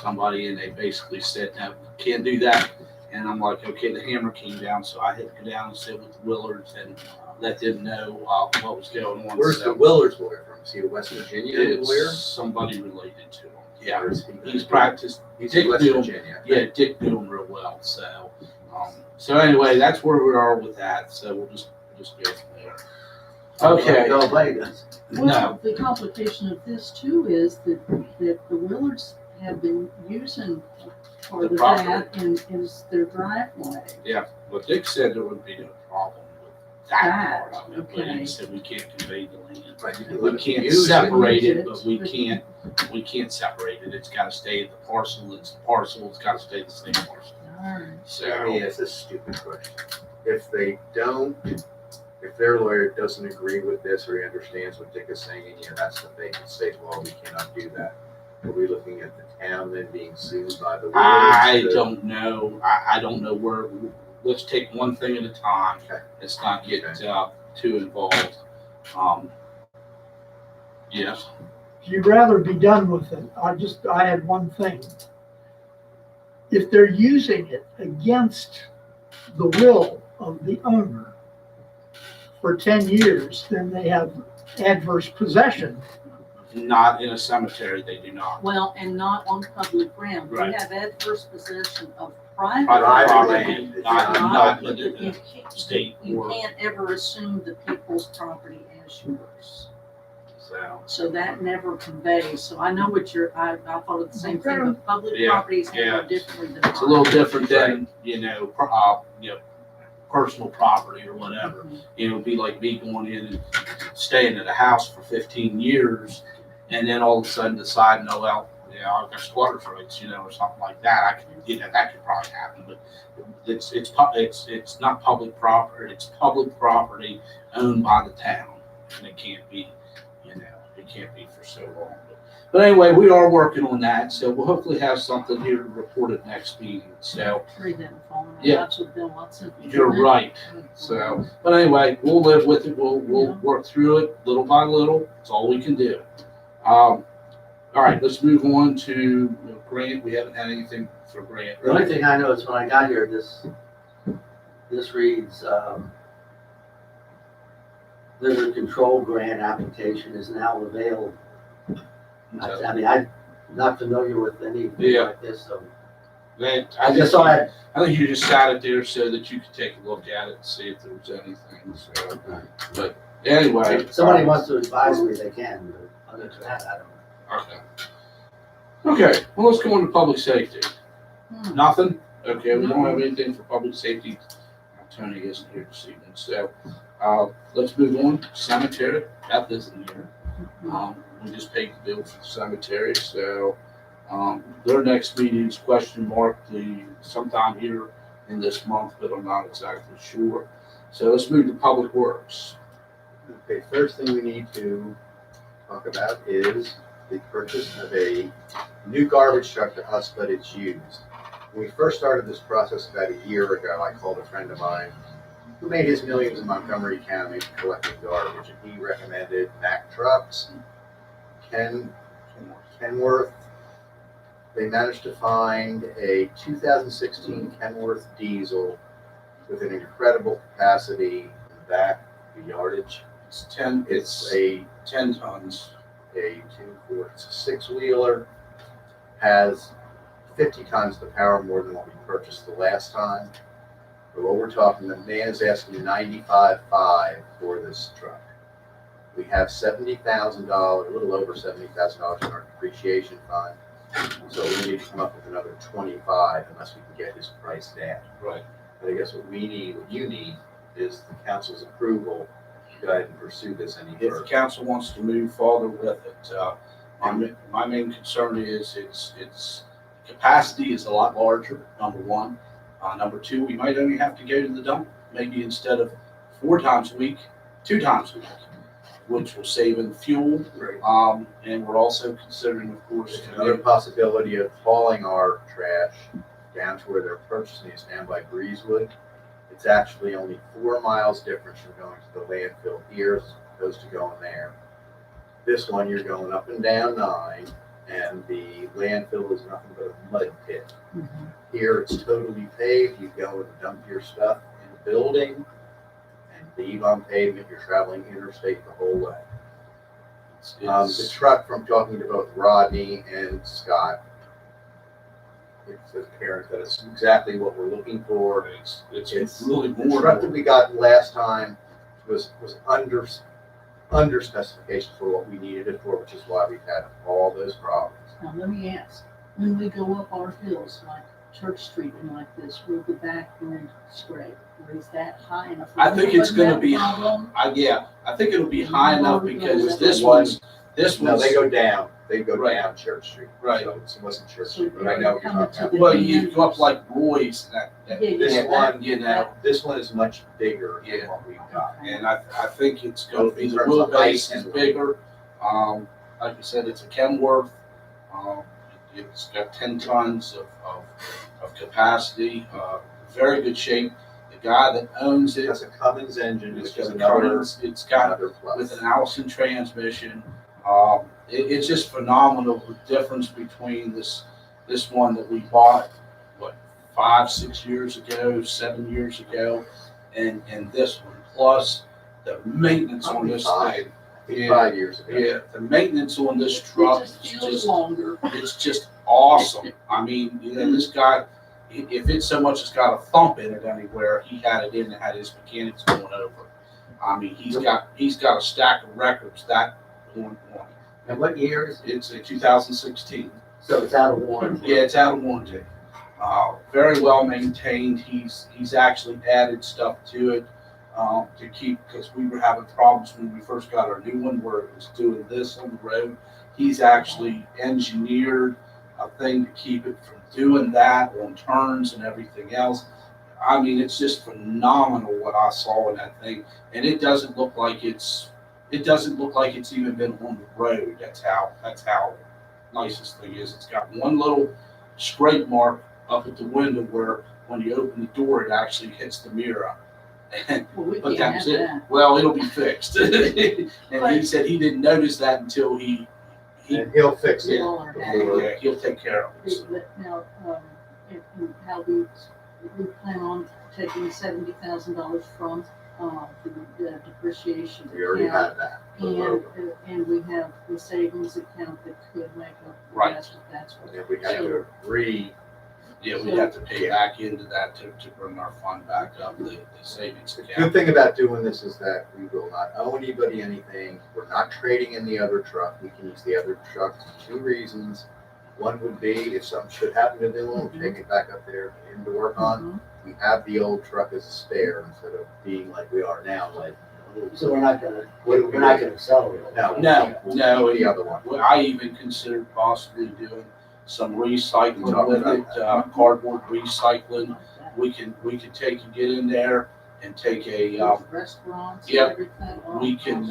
somebody and they basically said, no, can't do that. And I'm like, okay, the hammer came down, so I had to go down and sit with the Willards and let them know what was going on. Where's So the Willards lawyer from? Is he a West Virginia lawyer? it's somebody related to him. Yeah, Or is he- he's practiced. He's Dick in West knew him. Virginia. Yeah, Dick knew him real well. So anyway, that's where we are with that. So we'll just go from there. Okay. No, Lane does. No. Well, the complication of this too is that the Willards have been using part The of property. that and is their driveway. Well, Dick said there would be no problem with that That, part of it, but he okay. said we can't convey the land. Right, you can We let it can't use it. separate Use it, it, but we but- can't separate it. It's gotta stay at the parcel. It's the parcel. It's gotta stay the same parcel. Alright. Let me So, ask this stupid question. If their lawyer doesn't agree with this or he understands what Dick is saying, and that's the thing, in state law, we cannot do that. Are we looking at the town then being sued by the I Willards? don't know. I don't know where, let's take one thing at a time. Okay. Let's not get too involved. Yes. You'd rather be done with it. I had one thing. If they're using it against the will of the owner for 10 years, then they have adverse possession. Not in a cemetery, they do not. Well, and not on public ground. We Right. have adverse possession of private Private property. property, not in You a can't- state You or, can't ever assume the people's property as yours. so. So that never conveys. So I know what I thought of the same thing, but public Yeah, property is yeah. handled differently than. It's a little different than, personal property or whatever. Mhm. It'd be like me going in and staying at a house for 15 years and then all of a sudden deciding, oh, well, I've got squatters rights, or something like that. That could probably happen, but it's not public property. It's public property owned by the town, and it can't be, for so long. But anyway, we are working on that, so we'll hopefully have something here to report at next meeting. So Tree that fallen out. Yeah. That's what Bill Watson. you're right. So, but anyway, we'll live with it. We'll Yeah. work through it little by little. It's all we can do. All right, let's move on to Grant. We haven't had anything for Grant. The only thing I know is when I got here, this reads, litter control grant application is now available. I mean, I'm not familiar with anything Yeah. like this, so Grant, I just saw that. I think you just sat it there so that you could take a look at it and see if there was anything. So, but anyway. If somebody wants to advise me, they can, but other than that, I don't know. Okay, well, let's go on to public safety. Hmm. Nothing? Okay, we don't have anything for public safety. Tony isn't here this evening, so, let's move on. Cemetery, Beth isn't here. We just paid the bill for the cemetery, so, their next meeting is sometime here in this month, but I'm not exactly sure. So let's move to Public Works. Okay, first thing we need to talk about is the purchase of a new garbage truck to us, but it's used. When we first started this process about a year ago, I called a friend of mine who made his millions in Montgomery County collecting garbage, and he recommended Mack Trucks, Kenworth. They managed to find a 2016 Kenworth diesel with an incredible capacity in the back, the yardage. It's a 10 tons. It's a six-wheeler, has 50 times the power more than what we purchased the last time. But what we're talking, the man is asking $95,500 for this truck. We have $70,000, a little over $70,000 in our depreciation fund. So we need to come up with another 25 unless we can get his price down. Right. But I guess what you need is the council's approval to go ahead and pursue this any If the further. council wants to move forward with it, my main concern is its capacity is a lot larger, number one. Number two, we might only have to go to the dump, maybe instead of 4 times a week, 2 times a week, which will save in fuel. Right. And we're also considering, of course, There's another possibility of hauling our trash down to where they're purchasing it down by Breezewood. It's actually only 4 miles difference from going to the landfill here as opposed to going there. This one, you're going up and down 9, and the landfill is nothing but a mud pit. Here, it's totally paved. You go and dump your stuff in the building and leave on pavement. You're traveling interstate the whole way. The truck, from talking to both Rodney and Scott, it's apparent that it's exactly what we're looking for. it's really The more. truck that we got last time was under specification for what we needed it for, which is why we've had all those problems. Now, let me ask, when we go up our hills, like Church Street and like this, will the back room scrape? Or is that high enough? I think it's going to be, Problem? I think it'll be high enough because this One- one's, No, they go down. They go Right. down Church Street. Right. So it wasn't Church So Street, but I you're know what you're coming talking to about. the well, you go up like Roy's, that Yeah, This yeah, one, you know, This one is much bigger Yeah. than what we've got. and I think it's going to be, In the terms of height wheelbase is and- bigger. Like I said, it's a Kenworth. It's got 10 tons of capacity, very good shape. The guy that owns It it, has a Cummins engine, it's which is got a another, Cummins, it's got another plus. with an Allison transmission. It's just phenomenal, the difference between this one that we bought, 5-6 years ago, 7 years ago, and this one. Plus the maintenance on this thing. Yeah. 5 years ago. Yeah, the maintenance on this It truck just is feels just, longer. it's just awesome. I mean, you know, this guy, if it's so much as got a thump in it anywhere, he had it in and had his mechanics going over. I mean, he's got a stack of records that on. And what year is it? It's a 2016. So it's out of warranty? Yeah, it's out of warranty. Very well maintained. He's actually added stuff to it to keep, because we were having problems when we first got our new one where it was doing this on the road. He's actually engineered a thing to keep it from doing that on turns and everything else. I mean, it's just phenomenal what I saw in that thing, and it doesn't look like it's even been on the road. That's how nice this thing is. It's got one little scrape mark up at the window where when you open the door, it actually hits the mirror. Well, we But can't that's have it. that. Well, it'll be fixed. And he said he didn't notice that until he And he'll fix it Well, before. yeah, he'll take care of it. Now, how we plan on taking $70,000 from the depreciation We already account. had that. And we have the savings account that could make up the Right. rest if that's what. And then we have to Yeah, we have to pay back into that to bring our fund back up, the savings The good account. thing about doing this is that we will not owe anybody anything. We're not trading in the other truck. We can use the other truck for 2 reasons. One would be if something should happen to the one, we'll take it back up there for him to work on. We have the old truck as a spare instead of being like we are now, like, So we're not gonna, what do we're not gonna sell it? No, No, we'll no, keep the other one. Well, I even considered possibly doing some recycling Talk with about it, cardboard recycling. we can take and get in there and take a, Restaurants and yep, everything. we can,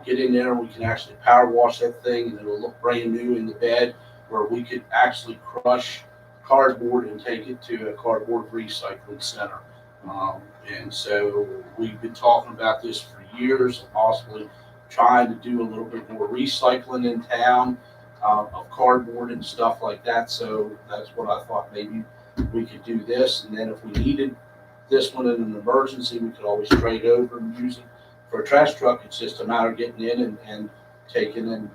get in there and we can actually power wash that thing and it'll look brand new in the bed, where we could actually crush cardboard and take it to a cardboard recycling center. And so we've been talking about this for years, possibly trying to do a little bit more recycling in town of cardboard and stuff like that. So that's what I thought, maybe we could do this. And then if we needed this one in an emergency, we could always trade over and use it for a trash truck. It's just a matter of getting in and taking and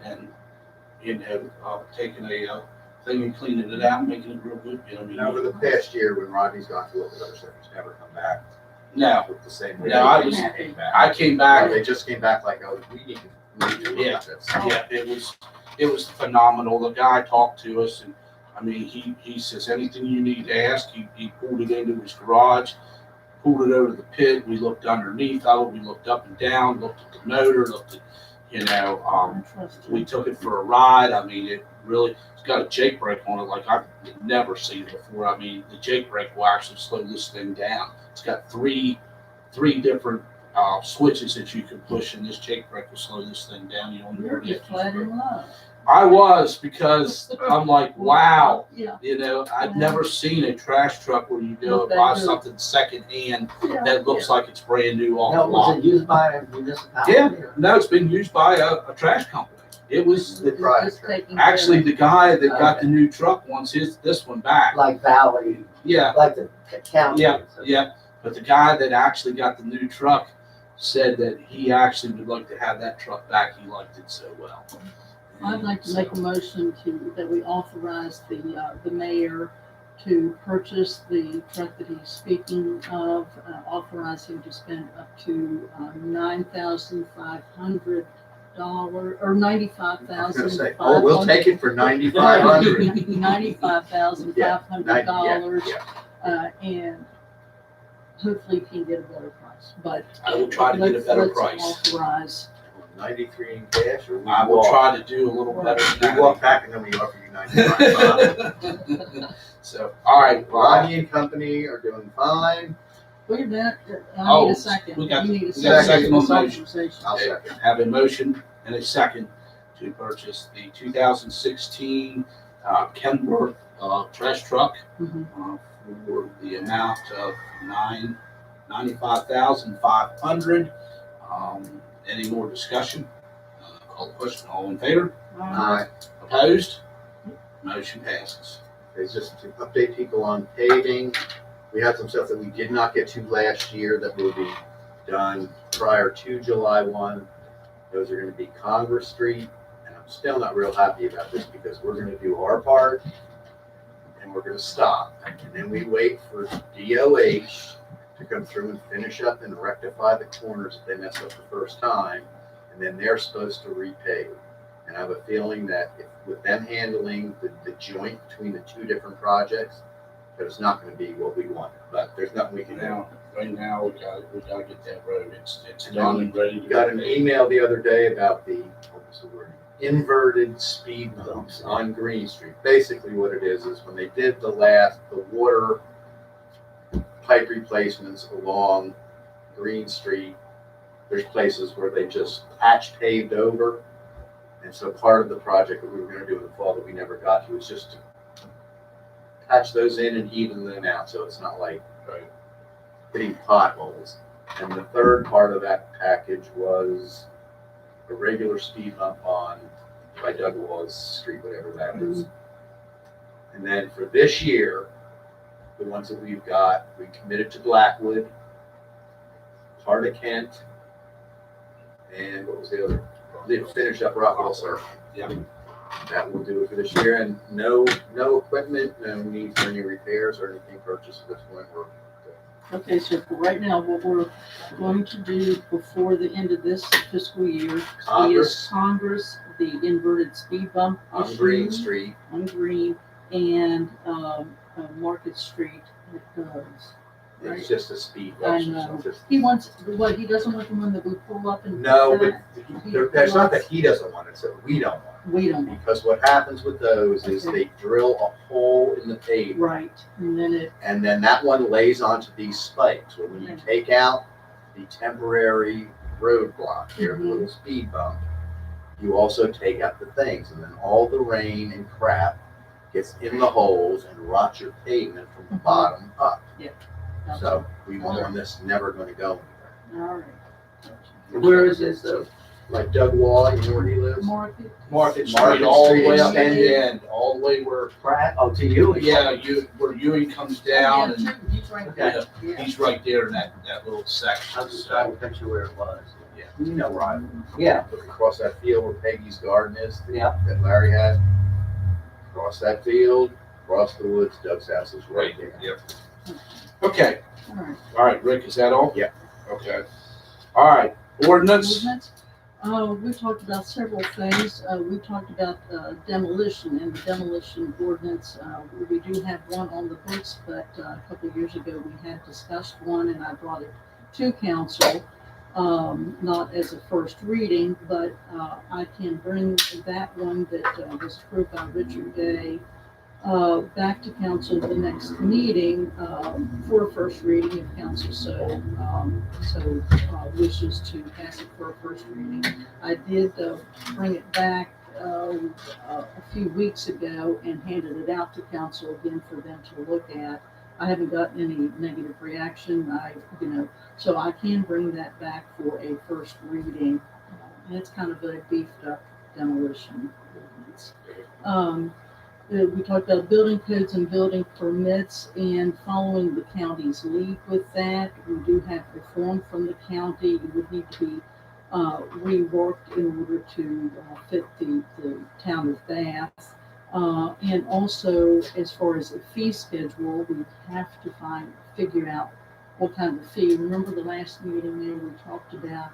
taking a thing and cleaning it out and making it real good. You know what I mean? And over the past year, when Rodney's gone to look at other stuff, he's never come back No, with the same. No, I was- came back. I came back. They just came back like, oh, we need to look Yeah. at this. Yeah, it was phenomenal. The guy talked to us, and I mean, he says anything you need to ask. He pulled it into his garage, pulled it over the pit. We looked underneath of it. We looked up and down, looked at the motor, looked at, we took it for a ride. I mean, it really, it's got a Jake brake on it like I've never seen it before. I mean, the Jake brake will actually slow this thing down. It's got three different switches that you can push, and this Jake brake will slow this thing down. You don't You're really just flat in love. I was, because I'm like, wow, Yeah. I've never seen a trash truck where you go and buy something secondhand that looks like it's brand new off Now, the was lot. it used by a municipality? Yeah. No, it's been used by a trash company. It was The price, Just taking actually care the guy that got the new truck wants this one back. Like Valley, Yeah, like the county. yeah. But the guy that actually got the new truck said that he actually would like to have that truck back. He liked it so well. I'd like to make a motion that we authorize the mayor to purchase the truck that he's speaking of, authorize him to spend up to $9,500 or $95,500. I was gonna say, oh, we'll take it for $9,500. $95,500, Yeah. and hopefully he can get a better price. But I will try to get a better let's price. authorize. 93 in cash, or we I will walk? try to do a little better than We walk that. back and then we offer you 95. So, all right, well, Rodney and company are doing fine. Wait a minute, I Oh, need a second. we got- You need a we got a second on This the motion. authorization. I'll second. have a motion and a second to purchase the 2016 Kenworth trash truck Mhm. for the amount of $95,500. Any more discussion? Call the question. All in favor? Aye. Opposed? Motion passes. It's just to update people on paving. We had some stuff that we did not get to last year that will be done prior to July 1. Those are going to be Congress Street, and I'm still not real happy about this because we're going to do our part and we're going to stop. And then we wait for DOH to come through and finish up and rectify the corners that they messed up the first time, and then they're supposed to repave. And I have a feeling that with them handling the joint between the two different projects, that it's not going to be what we want. But there's nothing we can do. Right now, we got to get that road. It's And done then and ready to We got an go. email the other day about what was the word? Inverted speed bumps on Green Street. Basically what it is when they did the water pipe replacements along Green Street, there's places where they just paved over. And so part of the project that we were gonna do in the fall that we never got to was just to patch those in and even them out, so it's not like hitting potholes. And the third part of that package was a regular speed bump by Doug Wallace Street, whatever that is. And then for this year, the ones that we've got, we committed to Blackwood, part of Kent, and what was the other? They finished up Rockwell Circle. Yeah. That will do it for this year, and no equipment, no need for any repairs or anything purchased at this point. We're Okay, so for right now, what we're going to do before the end of this fiscal year is Congress, the inverted speed bump on issue Green Street. on Green, and Market Street. It's just a speed I bump. know. Just- He wants, what, he doesn't want the one that we pull up and. No, but it's not that he doesn't want it, it's that we don't want it. We don't want. Because what happens with those is they drill a hole in in the pavement. Right, and then And then that one lays onto these spikes. Well, when you take out the temporary roadblock here, the little speed bump, you also take out the things, and then all the rain and crap gets in the holes and rots your pavement from the bottom up. So we want this never going to go anywhere. all right. Where is this though? Like Doug Wall, you know where he lives? Market. Market Street, Market all the Street way up to the extended. end, all the way where, Pratt, oh, to you? where Ewing comes down and He's right Okay. there. Yeah. he's right there in that little section. I was just trying to picture where it was. Yeah. You know where I am. Yeah, Look across that field where Peggy's garden is, Yeah. that Larry had. Across that field, across the woods, Doug's house is right there. Yep. Okay, All right. all right, Rick, is that all? Yeah. Okay. All right, ordinance, Ordinance. We talked about several things. We talked about demolition and the demolition ordinance. We do have one on the books, but a couple of years ago, we had discussed one and I brought it to council. Not as a first reading, but I can bring that one that was approved by Richard Day back to council the next meeting for a first reading if council so wishes to pass it for a first reading. I did bring it back a few weeks ago and handed it out to council again for them to look at. I haven't gotten any negative reaction. So I can bring that back for a first reading. And it's kind of a beefed up demolition ordinance. We talked about building codes and building permits and following the county's lead with that. We do have reform from the county. It would need to be reworked in order to fit the town of Bath. And also, as far as the fee schedule, we have to figure out what kind of fee. Remember the last meeting there, we talked about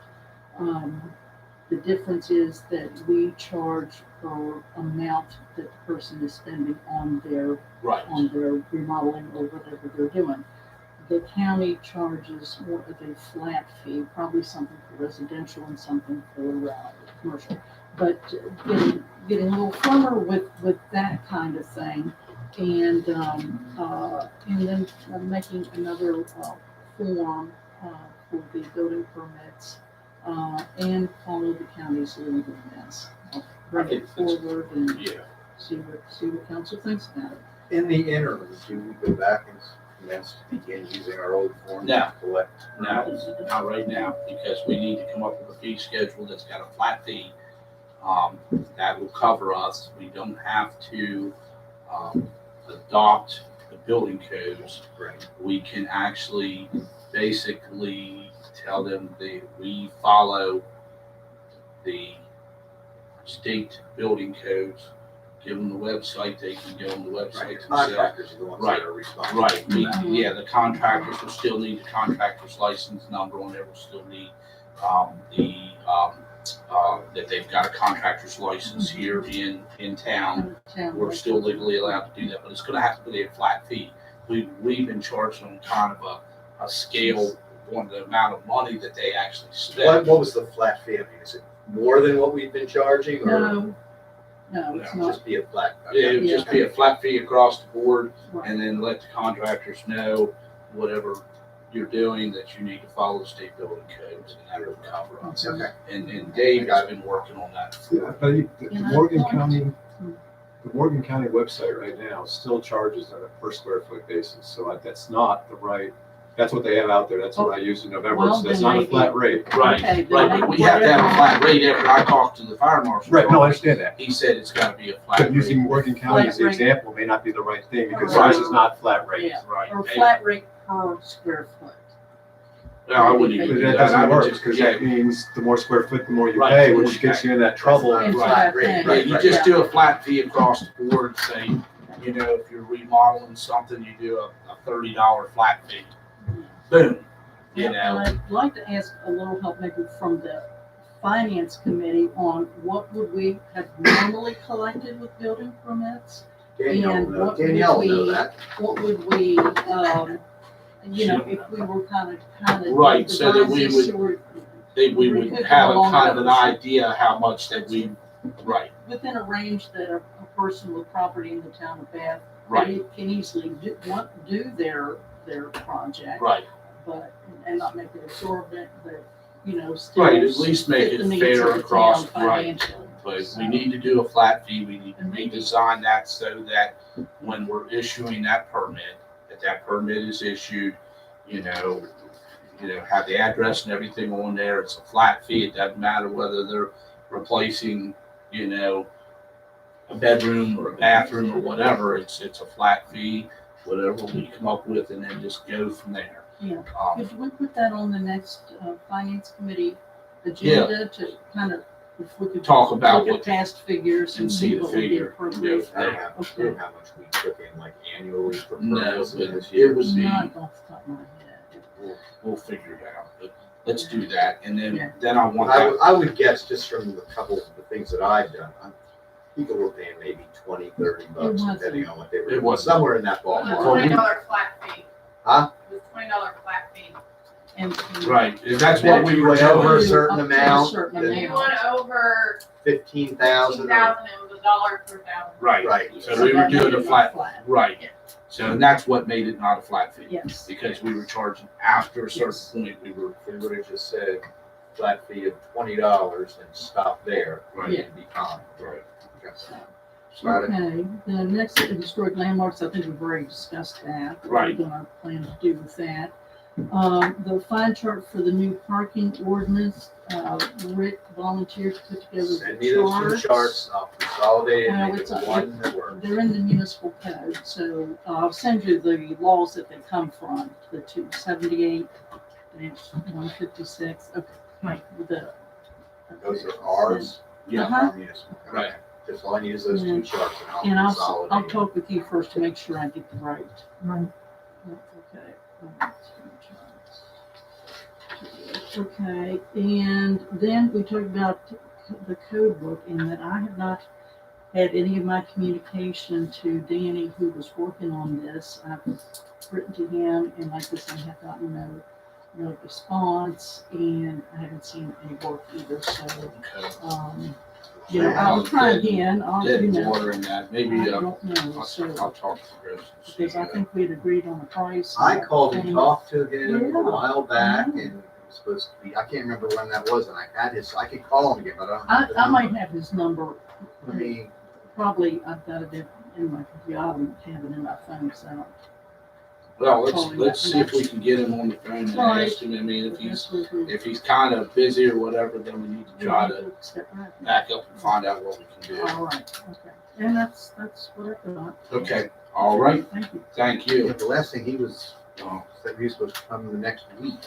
the difference is that we charge for amount that the person is spending on their right, remodeling or whatever they're doing. The county charges more of a flat fee, probably something for residential and something for commercial. But getting a little firmer with that kind of thing, and then making another form for the building permits, and follow the county's lead in this. I'll bring it forward and yeah. see what council thinks about it. In the interim, do we go back and commence to begin using our old form No. to collect? No, not right now, because we need to come up with a fee schedule that's got a flat fee. That will cover us. We don't have to adopt the building codes. Right. We can actually basically tell them that we follow the state building codes, give them the website, they can go on the website Right, themselves. contractors are the ones that are responsible. Right, for that. yeah, the contractors will still need the contractor's license number on there, will still need that they've got a contractor's license here in town. We're still legally allowed to do that, but it's gonna have to be a flat fee. We've been charging them kind of a scale on the amount of money that they actually spend. What was the flat fee? I mean, is it more than what we've been charging, or No, it's No, not. just be a flat? It would just be a flat fee across the board, Right. and then let the contractors know whatever you're doing, that you need to follow the state building codes, and that will cover us. Okay. And Dave has been working on that. Yeah, but the Morgan County website right now still charges on a per square foot basis, so that's not the right, that's what they have out there, that's what I used in November, Well, so that's then not a maybe- flat rate. Okay, Right, then but we have to have a flat rate after I talked to the fire marshal. Right, no, I understand that, He said it's gotta be a flat but rate. using Morgan County as the Flat rate. example may not be the right thing, because Right. ours is not flat rate. Yeah. Right. Or flat rate per square foot. No, I wouldn't even But do that that. I doesn't would work, just, because yeah, that means the more square foot, the more you Right, pay, the more which you gets pay. you in that trouble. It's Right, that thing. yeah, you just do a flat fee across the board, say, you know, if you're remodeling something, you do a $30 flat fee. Boom, you And know, I'd like to ask a little help maybe from the finance committee on what would we have normally collected with building permits? Danielle, And what Danielle would know we- that. What would we, if we were kind of. Right, so that we devise would- this, so we're we would have a kind of an idea how much that we, right, within a range that a person with property in the town of Bath Right. Can easily do their project, Right, and not make it absorbent, but, still. right, at least make fit the it needs fair of the across, town right. financially. But So, we need to do a flat fee, we need to And maybe- redesign that so that when we're issuing that permit, that permit is issued, have the address and everything on there, it's a flat fee, it doesn't matter whether they're replacing, a bedroom or a bathroom or whatever, it's a flat fee, whatever we come up with, and then just go from there. Yeah. Um, Could we put that on the next finance committee agenda to kind of, if we could. Talk about look at what, past figures and see the what would be figure, appropriate. I don't have, I don't Okay. know how much we took in like annually for No, permits but this it year. would be, Not off the top of my head. we'll figure it out, but let's do that, and Yeah. then I want I that. would, I would guess just from the couple of the things that I've done, people were paying maybe $20, $30, wasn't. depending on what they were. It wasn't. Somewhere in that It was a ballpark. Well, $20 flat fee. Huh? It was $20 flat fee. And. Right, and that's Then what if we you were went over a doing. certain Up to a amount, certain then If you amount. went over 15,000. 15,000, it was $1 per thousand. Right, Right. so we were that doing made a it flat, flat. right, so that's what made it not a flat fee. Yes. Because we were charging after a certain point, we were, If we would have just said flat fee of $20 and stopped there, right, Yeah. it'd be fine. right. Got it. Okay, the next historic landmarks, I think we've already discussed that. What Right. we're gonna plan to do with that. The fine chart for the new parking ordinance, Rick volunteered to put together Send the me those two charts, I'll consolidate it, make it's it one that works. They're in the municipal code, so I'll send you the laws that they come from, the 278 and 156. Okay, right, Those are ours. Yeah, Uh-huh. Our municipal. Right. Okay. Just all I need is those two charts and And I'll I'll consolidate. talk with you first to make sure I get the right. Right. Okay. Okay, and then we talked about the code book and that I have not had any of my communication to Danny, who was working on this. I've written to him and like this, I have gotten no response and I haven't seen any work either, so, okay. I'll try again, Dead water in that, maybe, I don't know, I'll so, talk to Chris. and see, because I think we had agreed on a price. I called and and- talked to him Yeah. a while back and it was supposed to be, I can't remember when that was and I had his, I could call him again, but I don't have the I might number. have his number, Let me, probably, I've got it in my computer, I don't have it in my phone, so. Well, Calling let's that see if we can get him on the phone and Right. ask him, I mean, if he's, That's what we- if he's kind of busy or whatever, then we need to try to Step right. back up and find out what we can do. All right, okay, and that's what I thought. Okay, all right, Thank you. thank yeah, you. the last thing he was, Oh, said he was supposed to come the next week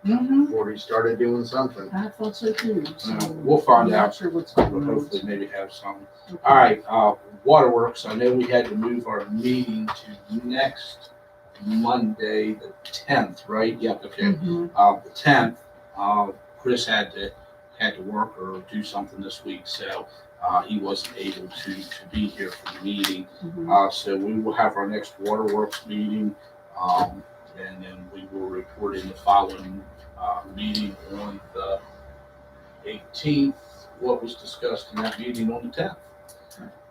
Mm-hmm, before he started doing something. I thought so too, so. We'll find I'm not out. sure what's But going on. hopefully maybe have some. Okay. All right, Waterworks, I know we had to move our meeting to next Monday, the 10th, right? Yep, okay. Mhm. The 10th, Chris had to work or do something this week, so he wasn't able to be here for the meeting. Mhm. So we will have our next Waterworks meeting, and then we will report in the following meeting on the 18th, what was discussed in that meeting on the 10th.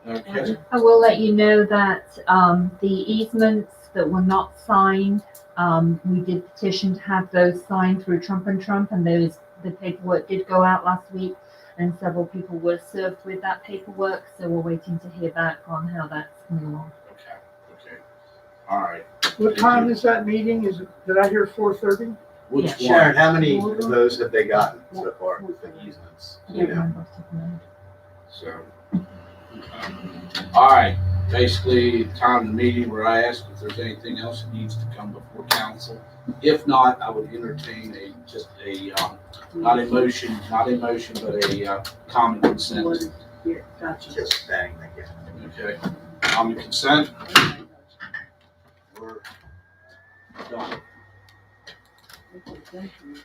Okay, I will let you know that the easements that were not signed, we did petition to have those signed through Trump and Trump, and the paperwork did go out last week, and several people were served with that paperwork, so we're waiting to hear back on how that's coming along. okay, all right. What time is that meeting? Did I hear 4:30? Which Yeah. one? Sharon, how many of those have they gotten so far, the easements? I You don't know? remember off the top of my head. So, all right, basically, time of the meeting where I ask if there's anything else that needs to come before council. If not, I would entertain not a motion, but a common consent. What- Yeah, gotcha. Just bang again. Okay, common consent, Okay, we're done. thank you.